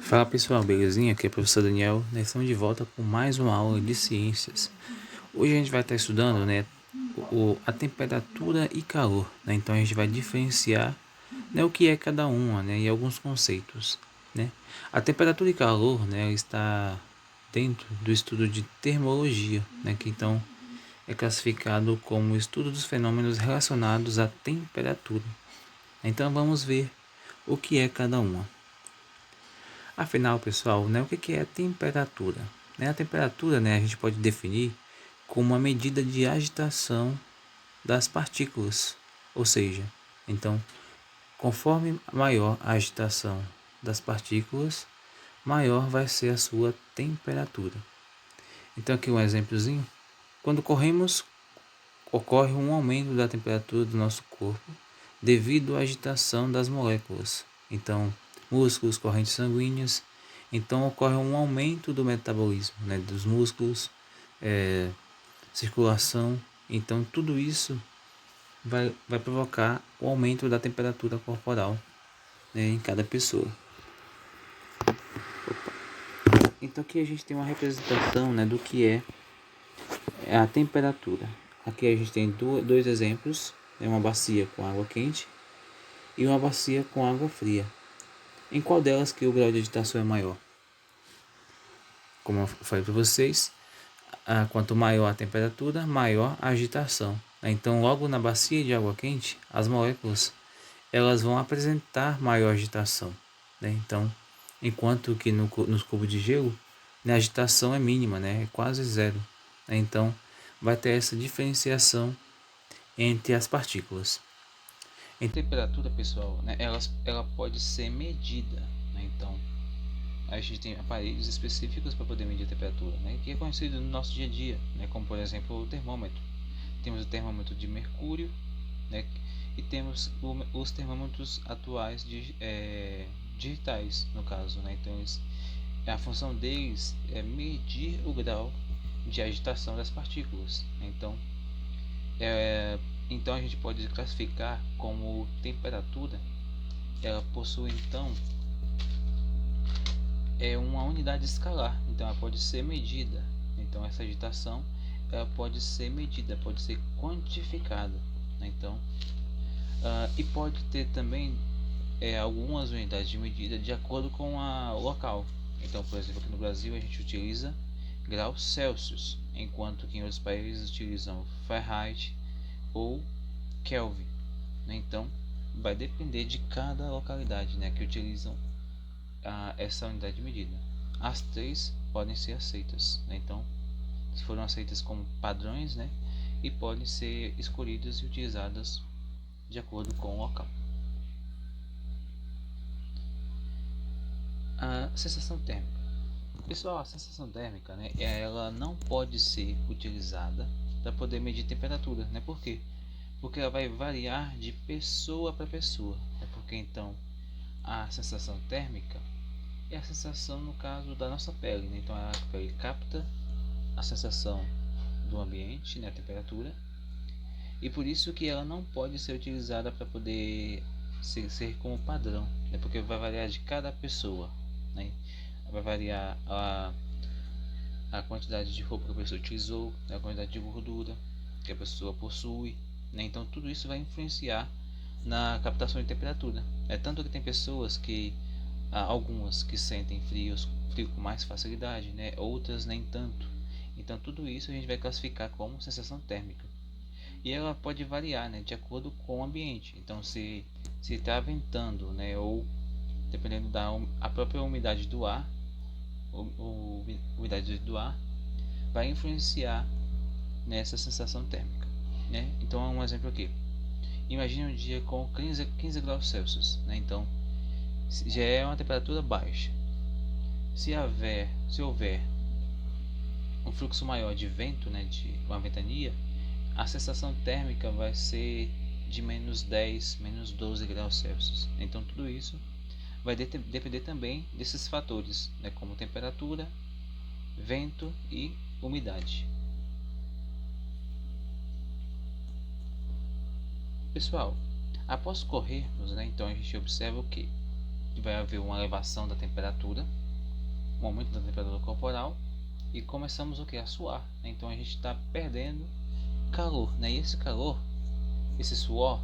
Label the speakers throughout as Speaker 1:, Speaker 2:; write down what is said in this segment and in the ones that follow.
Speaker 1: Fala pessoal, belezinha? Aqui é o professor Daniel. Nós estamos de volta com mais uma aula de ciências. Hoje a gente vai estar estudando, a temperatura e calor, né? Então a gente vai diferenciar, o que é cada uma, e alguns conceitos, né? A temperatura e calor, ela está dentro do estudo de termologia, que então é classificado como o estudo dos fenômenos relacionados à temperatura. Então vamos ver o que é cada uma. Afinal, pessoal, o que é a temperatura? A temperatura, a gente pode definir como uma medida de agitação das partículas, ou seja, então, conforme maior a agitação das partículas, maior vai ser a sua temperatura. Então, aqui um exemplozinho: quando corremos, ocorre um aumento da temperatura do nosso corpo devido à agitação das moléculas. Então, músculos, correntes sanguíneas. Então, ocorre um aumento do metabolismo, dos músculos, circulação. Então, tudo isso vai provocar o aumento da temperatura corporal, em cada pessoa. Então, aqui a gente tem uma representação, do que é a temperatura. Aqui a gente tem dois exemplos, uma bacia com água quente e uma bacia com água fria. Em qual delas que o grau de agitação é maior? Como eu falei para vocês, quanto maior a temperatura, maior a agitação. Então, logo na bacia de água quente, as moléculas elas vão apresentar maior agitação. Então, enquanto que nos cubos de gelo, a agitação é mínima, é quase zero. Então, vai ter essa diferenciação entre as partículas. Em temperatura, pessoal, ela pode ser medida. Então, a gente tem aparelhos específicos para poder medir a temperatura, que é conhecido no nosso dia a dia, como por exemplo o termômetro. Temos o termômetro de mercúrio, e temos os termômetros atuais digitais, no caso. Então, a função deles é medir o grau de agitação das partículas. Então a gente pode classificar como temperatura. Ela possui então uma unidade escalar, então ela pode ser medida. Então essa agitação ela pode ser medida, pode ser quantificada. Então e pode ter também algumas unidades de medida de acordo com o local. Então, por exemplo, aqui no Brasil a gente utiliza graus Celsius, enquanto que em outros países utilizam Fahrenheit ou Kelvin. Então, vai depender de cada localidade, que utilizam essa unidade de medida. As três podem ser aceitas, então, se foram aceitas como padrões, e podem ser escolhidas e utilizadas de acordo com o local. A sensação térmica. Pessoal, a sensação térmica, ela não pode ser utilizada para poder medir temperatura, Por quê? Porque ela vai variar de pessoa para pessoa. Porque então a sensação térmica é a sensação, no caso, da nossa pele, Então a pele capta a sensação do ambiente, a temperatura, e por isso que ela não pode ser utilizada para poder ser como padrão, Porque vai variar de cada pessoa, Vai variar a quantidade de roupa que a pessoa utilizou, a quantidade de gordura que a pessoa possui, Então tudo isso vai influenciar na captação de temperatura. Tanto que tem pessoas que algumas que sentem frio com mais facilidade, outras nem tanto. Então tudo isso a gente vai classificar como sensação térmica. E ela pode variar, de acordo com o ambiente. Então se está ventando, ou dependendo a própria umidade do ar, umidade do ar vai influenciar nessa sensação térmica, Então um exemplo aqui. Imagine um dia com 15 graus Celsius, Então já é uma temperatura baixa. Se houver um fluxo maior de vento, de uma ventania, a sensação térmica vai ser de menos 10, menos 12 graus Celsius. Então tudo isso vai depender também desses fatores, como temperatura, vento e umidade. Pessoal, após corrermos, então a gente observa o que? vai haver uma elevação da temperatura, um aumento da temperatura corporal, e começamos o que? A suar. Então a gente está perdendo calor, né? E esse calor, esse suor,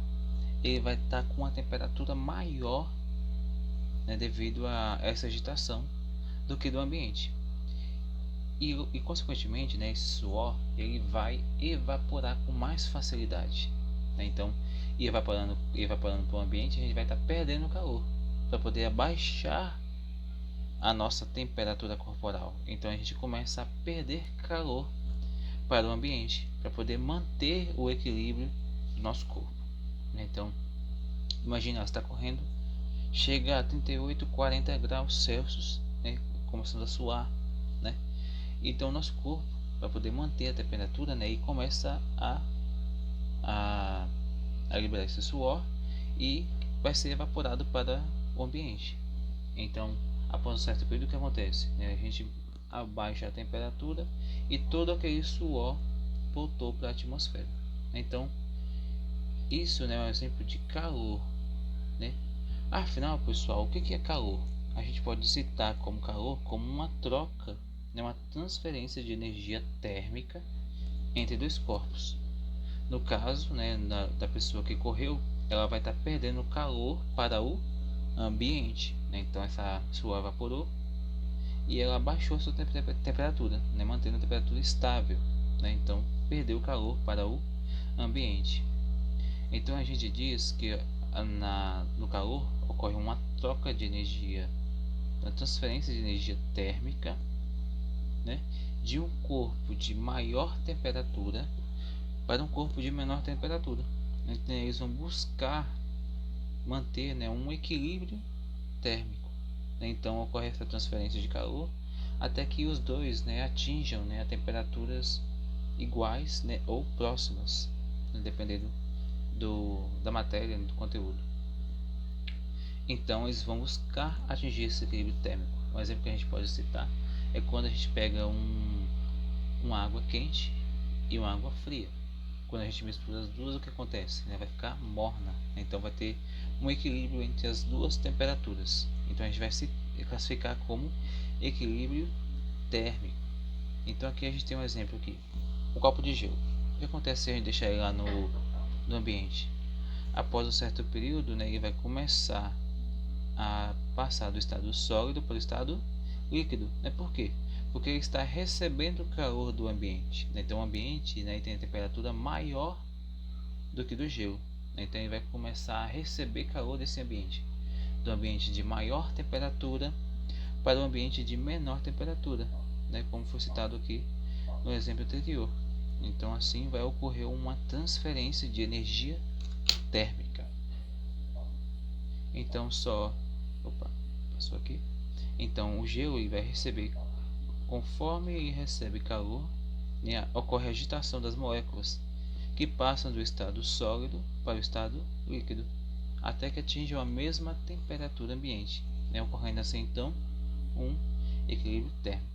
Speaker 1: ele vai estar com uma temperatura maior, né, devido a essa agitação do que do ambiente. E consequentemente, né, esse suor ele vai evaporar com mais facilidade, né? Então, evaporando para o ambiente, a gente vai estar perdendo calor para poder abaixar a nossa temperatura corporal. Então a gente começa a perder calor para o ambiente para poder manter o equilíbrio do nosso corpo, né? Então, imagina, você está correndo, chega a 38, 40 graus Celsius, né, começando a suar, né? Então o nosso corpo, para poder manter a temperatura, né, e começa a, a liberar esse suor e vai ser evaporado para o ambiente. Então, após um certo período, o que acontece? A gente abaixa a temperatura e todo aquele suor voltou para a atmosfera. Então, isso, né, é um exemplo de calor, né? Afinal, pessoal, o que é calor? A gente pode citar como calor como uma troca, né, uma transferência de energia térmica entre dois corpos. No caso, né, da pessoa que correu, ela vai estar perdendo calor para o ambiente, né? Então essa suor evaporou e ela baixou a sua temperatura, né, mantendo a temperatura estável, né? Então perdeu calor para o ambiente. Então a gente diz que no calor ocorre uma troca de energia, uma transferência de energia térmica, né, de um corpo de maior temperatura para um corpo de menor temperatura. Então eles vão buscar manter, né, um equilíbrio térmico, né? Então ocorre essa transferência de calor até que os dois, né, atinjam, né, a temperaturas iguais, né, ou próximas, né, dependendo da matéria, do conteúdo. Então eles vão buscar atingir esse equilíbrio térmico. Um exemplo que a gente pode citar é quando a gente pega uma água quente e uma água fria. Quando a gente mistura as duas, o que acontece? Vai ficar morna. Então vai ter um equilíbrio entre as duas temperaturas. Então a gente vai se classificar como equilíbrio térmico. Então aqui a gente tem um exemplo aqui, um copo de gelo. O que acontece se a gente deixar ele lá no ambiente? Após um certo período, né, ele vai começar a passar do estado sólido para o estado líquido, né? Por quê? Porque ele está recebendo calor do ambiente, né? Então o ambiente, né, tem a temperatura maior do que do gelo, né? Então ele vai começar a receber calor desse ambiente, do ambiente de maior temperatura para o ambiente de menor temperatura, né? Como foi citado aqui no exemplo anterior. Então assim vai ocorrer uma transferência de energia térmica. Então passou aqui. Então o gelo ele vai receber, conforme ele recebe calor, né, ocorre a agitação das moléculas que passam do estado sólido para o estado líquido, até que atinjam a mesma temperatura ambiente, né, ocorrendo assim então um equilíbrio térmico.